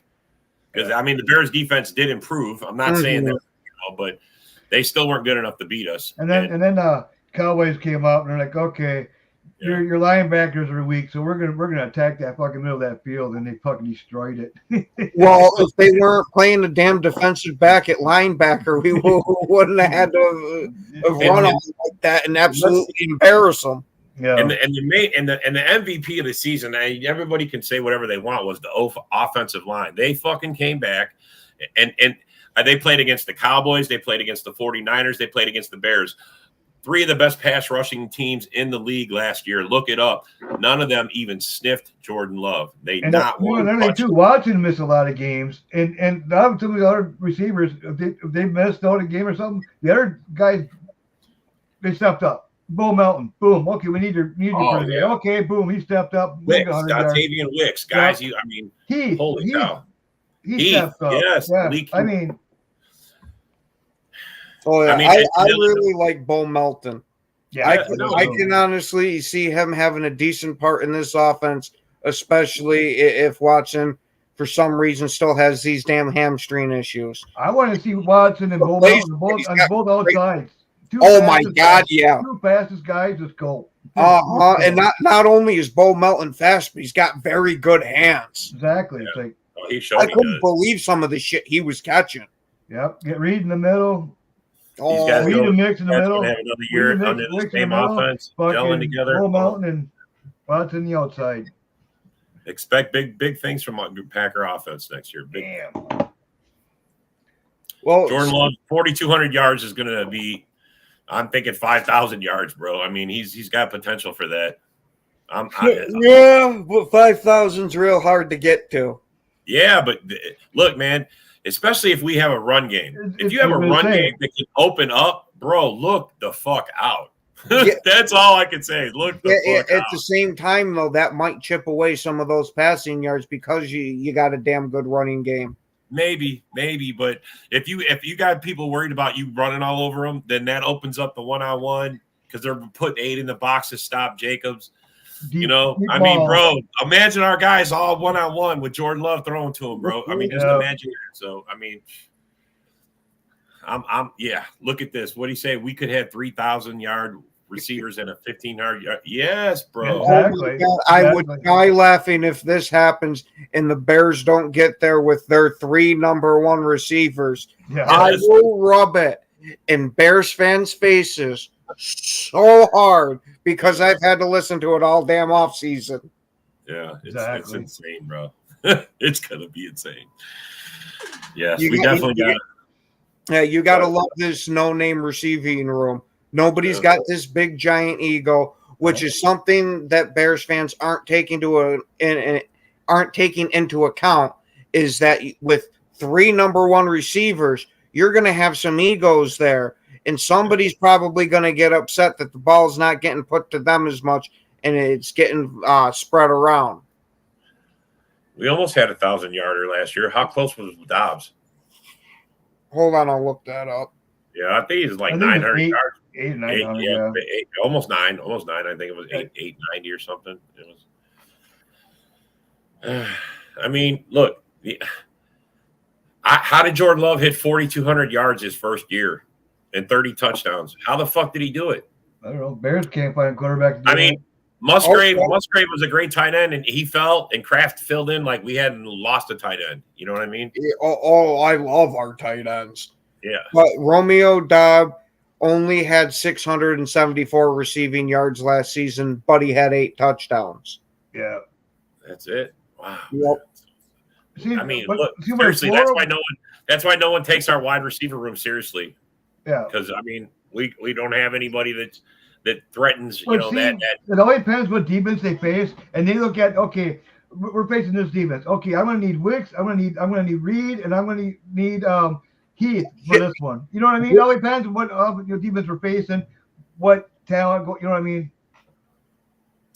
Because, I mean, the Bears' defense did improve. I'm not saying that, but – they still weren't good enough to beat us. And then Cowboys came up and they're like, okay, your linebackers are weak, so we're gonna attack that fucking middle of that field, and they fucking destroyed it. Well, if they weren't playing the damn defensive back at linebacker, we wouldn't have had to have run off like that and absolutely embarrass them. Yeah. And the MVP of the season, everybody can say whatever they want, was the offensive line. They fucking came back and they played against the Cowboys. They played against the 49ers. They played against the Bears. 3 of the best pass rushing teams in the league last year. Look it up. None of them even sniffed Jordan Love. They Watson missed a lot of games. And some of the other receivers, if they missed out a game or something, the other guys, they stepped up. Bo Melton, boom. Okay, we need you Oh, for today. yeah. Okay, boom. He stepped up. Wicks, 100 yards. Octavian Wicks, guys. Yep. I mean, Heath, holy cow. he stepped up. Yes. Yeah. Leaky. I mean, Oh yeah, I mean, I really like Bo Melton. yeah. I can honestly see him having a decent part in this offense, especially if Watson, for some reason, still has these damn hamstring issues. I want to see Watson and Bo Melton on both outsides. Oh my God, yeah. Two fastest guys, just go. And not only is Bo Melton fast, but he's got very good hands. Exactly. It's like I couldn't believe some of the shit he was catching. Yep. Get Reed in the middle. Oh, Reed and Mix in the middle. Have another year under the same offense, gelling together. Bo Melton and Watson the outside. Expect big things from Packer offense next year. Damn. Well, Jordan Love, 4,200 yards is going to be. I'm thinking 5,000 yards, bro. I mean, he's got potential for that. Yeah, but 5,000's real hard to get to. Yeah, but look, man, especially if we have a run game. If you have a run game that can open up, bro, look the fuck out. That's all I can say. Look the fuck out. At the same time, though, that might chip away some of those passing yards because you got a damn good running game. Maybe, but if you got people worried about you running all over them, then that opens up the one-on-one because they're putting 8 in the box to stop Jacobs. Deep mean, bro, imagine our guys all one-on-one with Jordan Love throwing to him, bro. I mean, just imagine that. So, I mean, look at this. What do you say? We could have 3,000-yard receivers and a 15-yard. Yes, bro. Exactly. Oh I would die laughing if this happens and the Bears don't get there with their 3 number 1 receivers. Yeah. I will rub it in Bears fans' faces so hard because I've had to listen to it all damn off season. Yeah, it's insane, bro. It's gonna be insane. Yes, we definitely got it. Yeah, you gotta love this no-name receiving room. Nobody's got this big giant ego, which is something that Bears fans aren't taking into account. Is that with 3 number 1 receivers, you're going to have some egos there, and somebody's probably going to get upset that the ball's not getting put to them as much, and it's getting spread around. We almost had a 1,000-yarder last year. How close was Dobbs? Hold on, I'll look that up. Yeah, I think he's like 900 yards. 900, almost 9. I think it was 890 or something. It was. I mean, look. How did Jordan Love hit 4,200 yards his first year and 30 touchdowns? How the fuck did he do it? I don't know. Bears can't find a quarterback. I mean, Musgrave was a great tight end, and he fell, and Kraft filled in like we hadn't lost a tight end. You know what I mean? I love our tight ends. Yeah. But Romeo Doubs only had 674 receiving yards last season, but he had 8 touchdowns. Yeah. That's it. Wow. Yep. I mean, look, seriously, that's why no one takes our wide receiver room seriously. Yeah. Because I mean, we don't have anybody that threatens, that it always depends what defense they face, and they look at, okay, we're facing this defense. Okay, I'm gonna need Wicks, I'm gonna need Reed, and I'm gonna need Heath for this one. You know what I mean? It all depends on what defense we're facing, what talent, you know what I mean?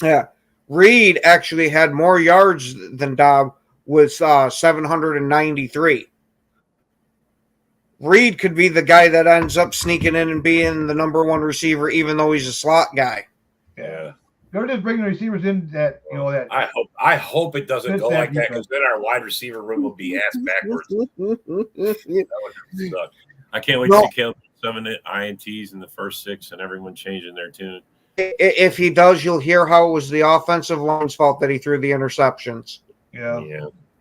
Yeah. Reed actually had more yards than Dobbs with 793. Reed could be the guy that ends up sneaking in and being the number 1 receiver, even though he's a slot guy. Yeah. They're just bringing receivers in that, that. I hope it doesn't go like that, because then our wide receiver room will be ass backwards. That would suck. I can't wait to see Caleb 7 INTs in the first 6 and everyone changing their tune. If he does, you'll hear how it was the offensive line's fault that he threw the interceptions. Yeah.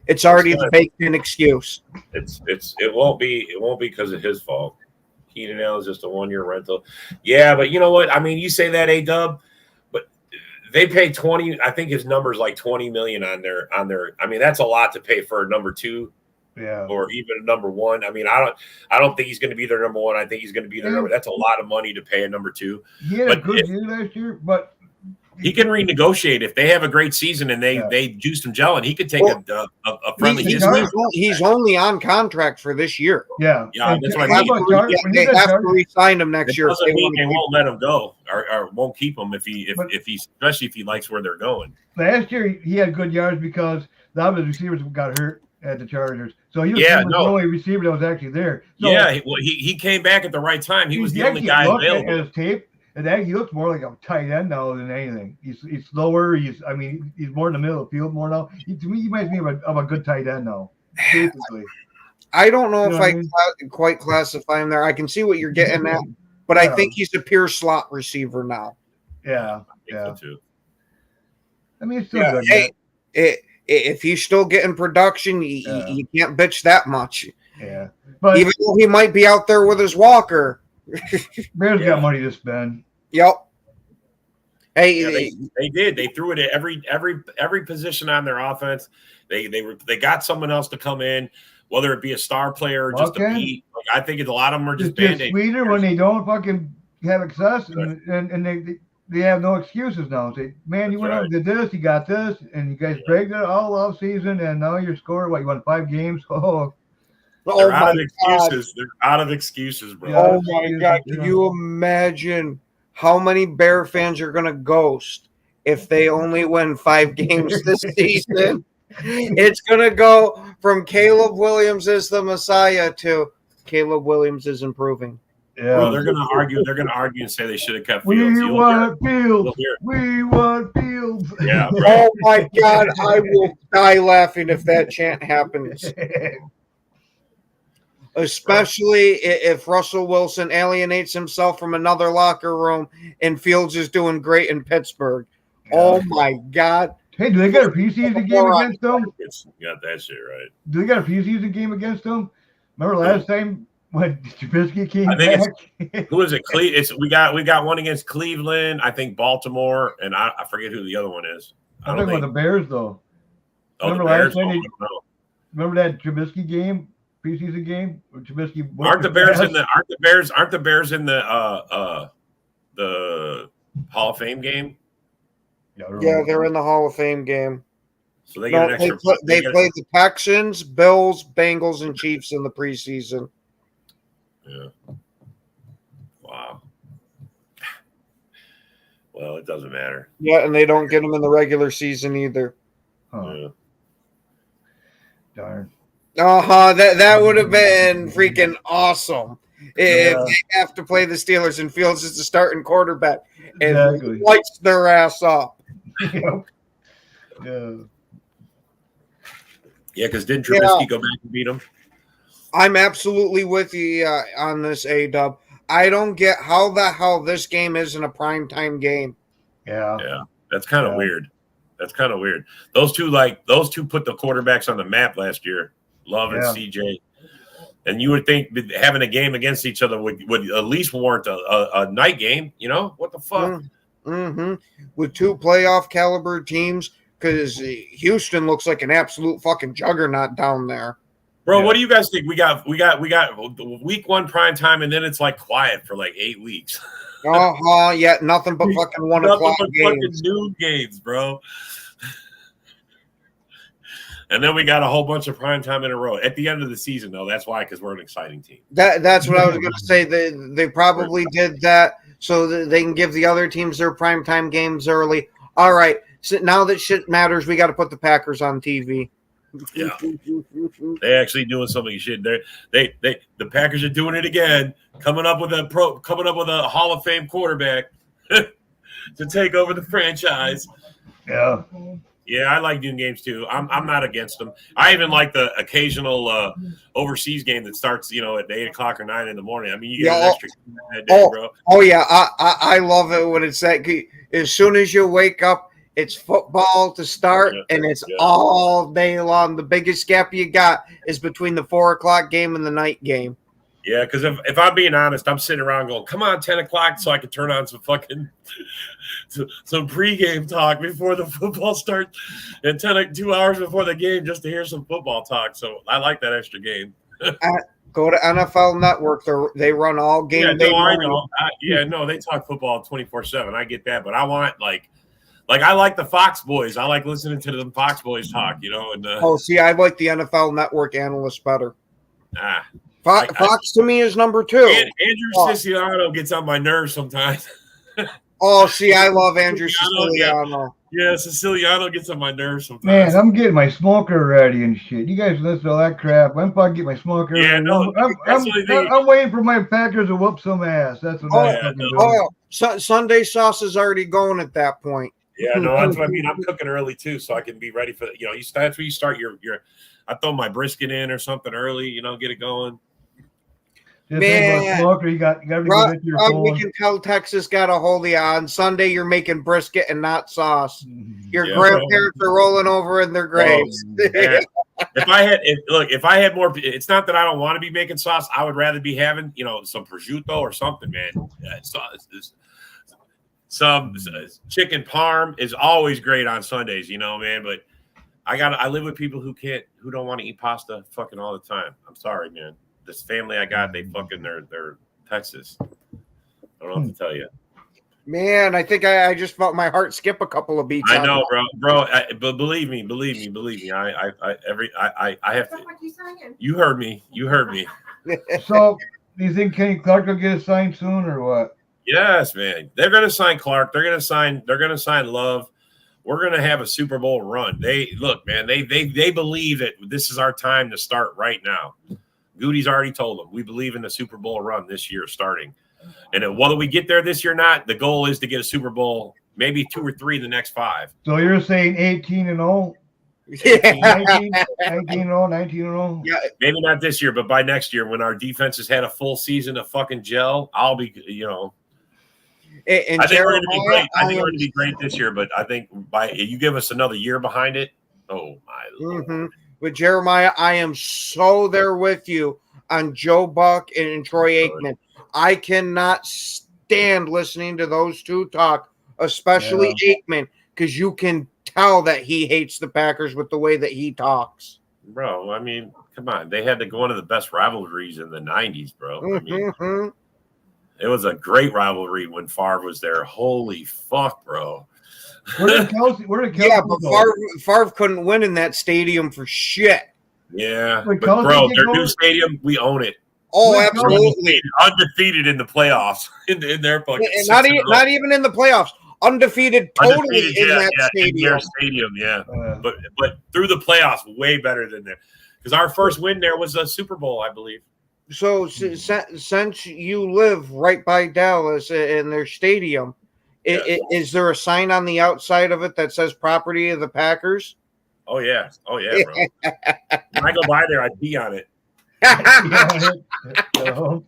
It's already the baked-in excuse. It won't be because of his fault. Keenan Allen's just a 1-year rental. Yeah, but you know what? I mean, you say that, A-Dub, but they pay 20. I think his number's like 20 million on their. I mean, that's a lot to pay for a number 2. Yeah. Or even a number 1. I mean, I don't think he's going to be their number 1. I think he's going to be their number. That's a lot of money to pay a number 2. He had a good year last year, but He can renegotiate if they have a great season and they juice him gelling. He could take a friendly discount. He's only on contract for this year. Yeah, that's what I mean. They have to re-sign him next year. Doesn't mean they won't let him go or won't keep him if he especially if he likes where they're going. Last year he had good yards because the other receivers got hurt at the Chargers, so he was the only receiver that was actually there. So, he came back at the right time. He was the only guy available. At his tape, and he looks more like a tight end now than anything. He's slower. He's more in the middle of the field more now. To me, he reminds me of a good tight end now. Basically, I don't know if I quite classify him there. I can see what you're getting at, but I think he's a pure slot receiver now. Yeah, so too. I mean, it's still good. Hey, if he's still getting production, you can't bitch that much. Yeah, but even though he might be out there with his walker. Bears got money to spend. Yep. Hey, they did. They threw it at every position on their offense. They got someone else to come in, whether it be a star player or just a beat. Like, I think a lot of them are just band-aids. It's sweeter when they don't fucking have success and they have no excuses now. Say, man, you went out and did this, you got this, and you guys dragged it all off season, and now you're scoring you won 5 games. They're out of excuses. They're out of excuses, bro. Oh my God. Can you imagine how many Bear fans are going to ghost if they only win 5 games this season? It's going to go from Caleb Williams is the Messiah to Caleb Williams is improving. Yeah. Well, they're going to argue. They're going to argue and say they should have kept Fields. We want Fields. We want Fields. Yeah. Bro. Oh my God. I will die laughing if that chant happens. Especially if Russell Wilson alienates himself from another locker room and Fields is doing great in Pittsburgh. Yeah. Oh, my God. Hey, do they got a preseason game against them? You got that shit right. Do they got a preseason game against them? Remember last time when Trubisky came back? Who is it? We got one against Cleveland, I think Baltimore, and I forget who the other one is. I'm talking about the Bears, though. Oh, remember the Bears? Remember that Trubisky game? Preseason game? Trubisky aren't the Bears in the Hall of Fame game? Yeah, they're in the Hall of Fame game. So they get an extra. They played the Texans, Bills, Bengals, and Chiefs in the preseason. Yeah. Wow. Well, it doesn't matter. Yeah, and they don't get them in the regular season either. Huh. Yeah. Darn. That would have been freaking awesome if they have to play the Steelers and Fields is the starting quarterback and lights their ass up. Yeah. Yeah, because didn't Trubisky go back and beat him? I'm absolutely with you on this, A-Dub. I don't get how the hell this game isn't a primetime game. Yeah. Yeah, that's kind of weird. That's kind of weird. Those two put the quarterbacks on the map last year. Love and CJ, and you would think having a game against each other would at least warrant a night game. You know what the fuck? Mm-hmm. With 2 playoff caliber teams, because Houston looks like an absolute fucking juggernaut down there. Bro, what do you guys think? We got week 1 prime time, and then it's like quiet for like 8 weeks. Yeah, nothing but fucking 1 o'clock games. Fucking noon games, bro. And then we got a whole bunch of prime time in a row at the end of the season, though. That's why, because we're an exciting team. That's what I was going to say. They probably did that so that they can give the other teams their prime time games early. All right, so now that shit matters, we got to put the Packers on TV. Yeah, they actually doing something shit. The Packers are doing it again, coming up with a Hall of Fame quarterback to take over the franchise. Yeah. Yeah, I like doing games too. I'm not against them. I even like the occasional overseas game that starts, at 8 o'clock or 9 in the morning. I mean, you get an extra that day, bro. Oh yeah, I love it when it's that. As soon as you wake up, it's football to start, and it's all day long. The biggest gap you got is between the 4 o'clock game and the night game. Yeah, because if I'm being honest, I'm sitting around going, "Come on, 10 o'clock," so I can turn on some fucking some pregame talk before the football starts, and 2 hours before the game just to hear some football talk. So I like that extra game. Go to NFL Network; they run all game. Yeah, no, I know. They talk football 24/7. I get that, but I want Like I like the Fox boys. I like listening to the Fox boys talk. You know, and see, I like the NFL Network analysts better. Fox to me is number 2. Andrew Siciliano gets on my nerves sometimes. Oh, see, I love Andrew Siciliano. Yeah, Siciliano gets on my nerves sometimes. Man, I'm getting my smoker ready and shit. You guys listen to all that crap. I'm fucking getting my smoker ready. No, I'm waiting for my Packers to whoop some ass. That's what I'm fucking doing. Sunday sauce is already going at that point. Yeah, no, that's what I mean. I'm cooking early too, so I can be ready for that's where you start your. I throw my brisket in or something early. Get it going. Man, smoker, you got to go into your phone. We can tell Texas got a hold of you. On Sunday, you're making brisket and not sauce. Your grandparents are rolling over in their graves. If I had more, it's not that I don't want to be making sauce. I would rather be having, some prosciutto or something, man. Some chicken parm is always great on Sundays, man. But I live with people who don't want to eat pasta fucking all the time. I'm sorry, man. This family I got, they're Texas. I don't know what to tell you. Man, I think I just felt my heart skip a couple of beats. I know, bro. But believe me. I have to. You heard me. So, do you think Kenny Clark will get a sign soon, or what? Yes, man. They're going to sign Clark. They're going to sign Love. We're going to have a Super Bowl run. They believe that this is our time to start right now. Goody's already told them we believe in the Super Bowl run this year starting. And whether we get there this year or not, the goal is to get a Super Bowl, maybe 2 or 3 in the next 5. So you're saying 18-0? Yeah. 19-0? Yeah. Maybe not this year, but by next year when our defense has had a full season of fucking gel, I'll be, And I think we're going to be great. I think we're going to be great this year, but I think you give us another year behind it. Oh, my Lord. With Jeremiah, I am so there with you on Joe Buck and Troy Aikman. I cannot stand listening to those two talk, especially Aikman, because you can tell that he hates the Packers with the way that he talks. Bro, I mean, come on. They had one of the best rivalries in the 90s, bro. I mean, it was a great rivalry when Favre was there. Holy fuck, bro. Where did Kelsey but Favre couldn't win in that stadium for shit. Yeah, but bro, their new stadium, we own it. Oh, absolutely. Undefeated in the playoffs in their fucking not even in the playoffs. Undefeated totally in that stadium. In their stadium, yeah. But through the playoffs, way better than there. Because our first win there was a Super Bowl, I believe. So since you live right by Dallas in their stadium, is there a sign on the outside of it that says property of the Packers? Oh yeah, bro. When I go by there, I pee on it. I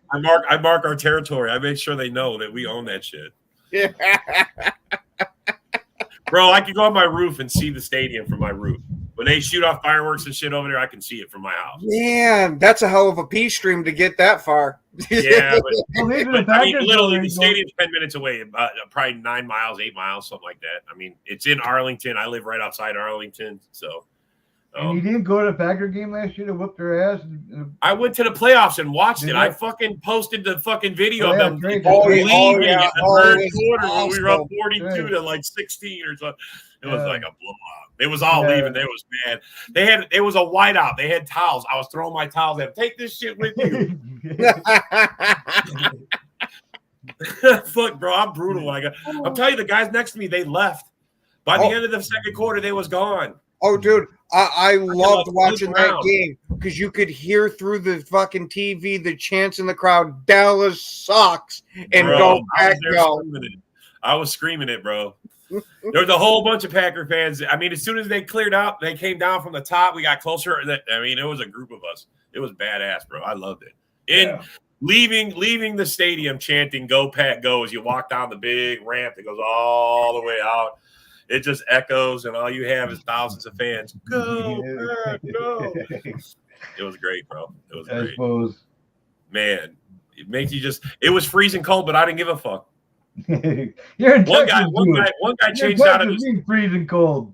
mark our territory. I make sure they know that we own that shit. Bro, I can go on my roof and see the stadium from my roof. When they shoot off fireworks and shit over there, I can see it from my house. Man, that's a hell of a pee stream to get that far. Yeah, but I mean, literally, the stadium's 10 minutes away, probably 9 miles, 8 miles, something like that. I mean, it's in Arlington. I live right outside Arlington, so. And you didn't go to the Packer game last year to whoop their ass? I went to the playoffs and watched it. I fucking posted the fucking video of them leaving awesome. in the third quarter when we were up 42 to like 16 or something. It was like a blowout. It was all leaving. They was mad. It was a whiteout. They had towels. I was throwing my towels at them. Take this shit with you. Fuck, bro. I'm brutal. I'm telling you, the guys next to me, they left. By the end of the second quarter, they was gone. Oh, dude, I loved watching that game because you could hear through the fucking TV the chants in the crowd, Dallas sucks, and go Pack go. I was screaming it, bro. There was a whole bunch of Packer fans. I mean, as soon as they cleared out, they came down from the top. We got closer. I mean, it was a group of us. It was badass, bro. I loved it. Leaving the stadium chanting "Go Pack Go" as you walk down the big ramp that goes all the way out. It just echoes, and all you have is thousands of fans. Go, Pack, go. It was great, bro. It was great. I suppose. Man, it makes you just – it was freezing cold, but I didn't give a fuck. You're in one guy changed out of his freezing cold.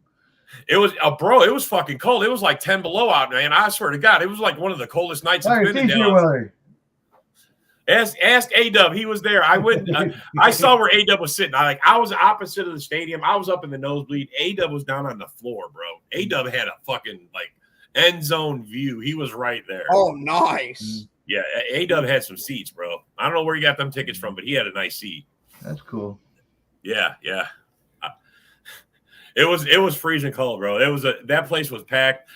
It was bro, it was fucking cold. It was like 10 below out, man. I swear to God, it was like one of the coldest nights it's been in Dallas. Ask A-Dub. He was there. I went. I saw where A-Dub was sitting. I was opposite of the stadium. I was up in the nosebleed. A-Dub was down on the floor, bro. A-Dub had a fucking like end zone view. He was right there. Oh, nice. Yeah, A-Dub had some seats, bro. I don't know where you got them tickets from, but he had a nice seat. That's cool. Yeah. It was freezing cold, bro. That place was packed.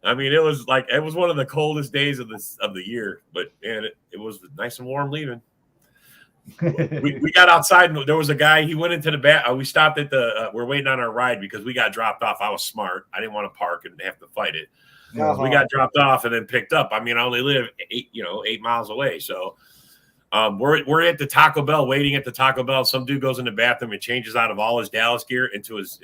I mean, it was one of the coldest days of the year, but man, it was nice and warm leaving. we got outside and there was a guy. He went into the back. We stopped at we're waiting on our ride because we got dropped off. I was smart. I didn't want to park and have to fight it. So we got dropped off and then picked up. I mean, I only live 8 miles away, so we're at the Taco Bell, waiting at the Taco Bell. Some dude goes in the bathroom and changes out of all his Dallas gear into his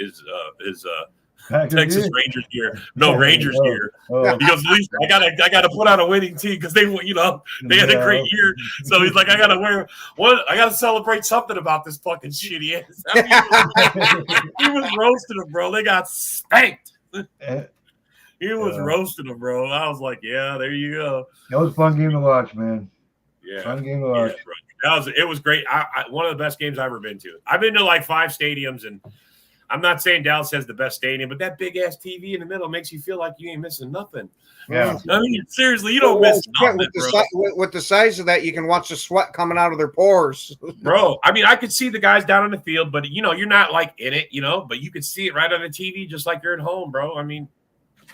Texas Rangers gear. No, Rangers gear. He goes, at least I gotta put on a winning team because they had a great year. So he's like, I gotta wear one. I gotta celebrate something about this fucking shitty ass. I mean, he was roasting them, bro. They got spanked. He was roasting them, bro. I was like, yeah, there you go. That was a fun game to watch, man. Yeah, fun game to watch. Yeah, it was great. One of the best games I've ever been to. I've been to like 5 stadiums, and I'm not saying Dallas has the best stadium, but that big ass TV in the middle makes you feel like you ain't missing nothing. Yeah, I mean, seriously, you don't miss nothing, with the size of that, you can watch the sweat coming out of their pores, bro. I mean, I could see the guys down on the field, but you're not like in it, but you could see it right on the TV, just like you're at home, bro. I mean,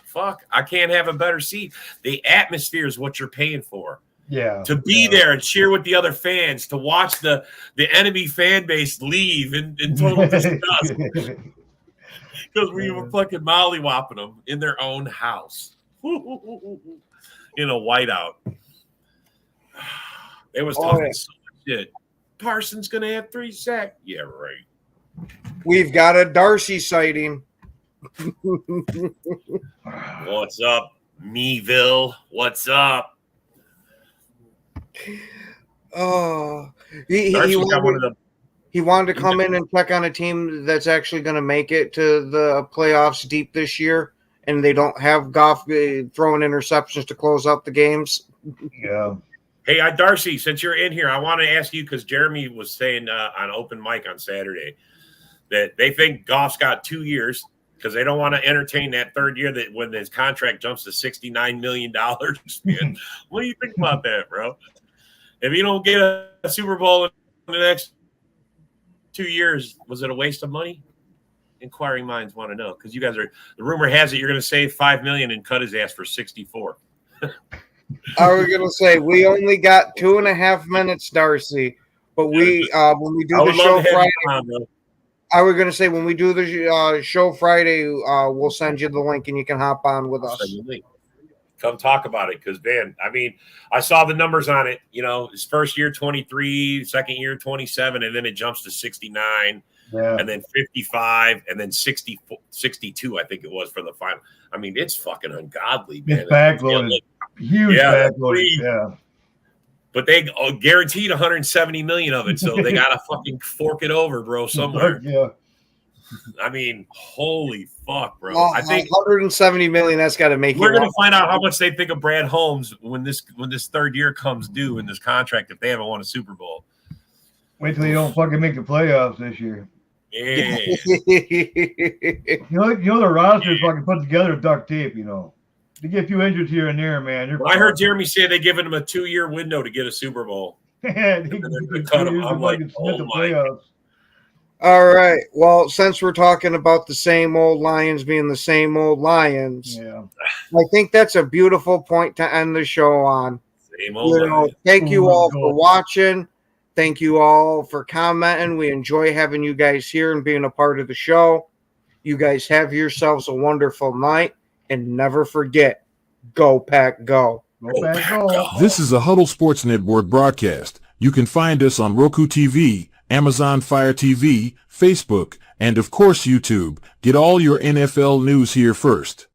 fuck, I can't have a better seat. The atmosphere is what you're paying for. Yeah, to be there and cheer with the other fans, to watch the enemy fan base leave in total disgust because we were fucking mollywopping them in their own house in a whiteout. They was talking so much shit. Parsons gonna have 3 sacks. Yeah, right. We've got a Darcy sighting. What's up, Meville? What's up? Oh, he wanted to come in and check on a team that's actually going to make it to the playoffs deep this year, and they don't have Goff throwing interceptions to close out the games. Yeah. Hey, Darcy, since you're in here, I want to ask you because Jeremy was saying on open mic on Saturday that they think Goff's got 2 years because they don't want to entertain that 3rd year that when his contract jumps to $69 million. Man, what do you think about that, bro? If you don't get a Super Bowl in the next 2 years, was it a waste of money? Inquiring minds want to know because you guys are. The rumor has it you're going to save $5 million and cut his ass for 64. I was going to say we only got 2.5 minutes, Darcy, but we when we do the show Friday. I was going to say when we do the show Friday, we'll send you the link and you can hop on with us. Come talk about it because, man, I mean, I saw the numbers on it. His first year 23, second year 27, and then it jumps to 69, and then 55, and then 62. I think it was for the final. I mean, it's fucking ungodly, man. It's backloaded, huge backloaded. Yeah, but they guaranteed 170 million of it, so they got to fucking fork it over, bro, somewhere. Yeah. I mean, holy fuck, bro. Well, I think 170 million. That's got to make. We're going to find out how much they think of Brad Holmes when this 3rd year comes due in this contract if they haven't won a Super Bowl. Wait till you don't fucking make the playoffs this year. Yeah. the roster is fucking put together with duct tape. They get a few injuries here and there, man. Well, I heard Jeremy say they're giving him a 2-year window to get a Super Bowl. They cut him. I'm like, oh my God. All right. Well, since we're talking about the same old Lions being the same old Lions, I think that's a beautiful point to end the show on. Same old thank you all for watching. Thank you all for commenting. We enjoy having you guys here and being a part of the show. You guys have yourselves a wonderful night. And never forget, go Pack Go. Go Pack Go. This is a Huddle Sports Network broadcast. You can find us on Roku TV, Amazon Fire TV, Facebook, and of course YouTube. Get all your NFL news here first.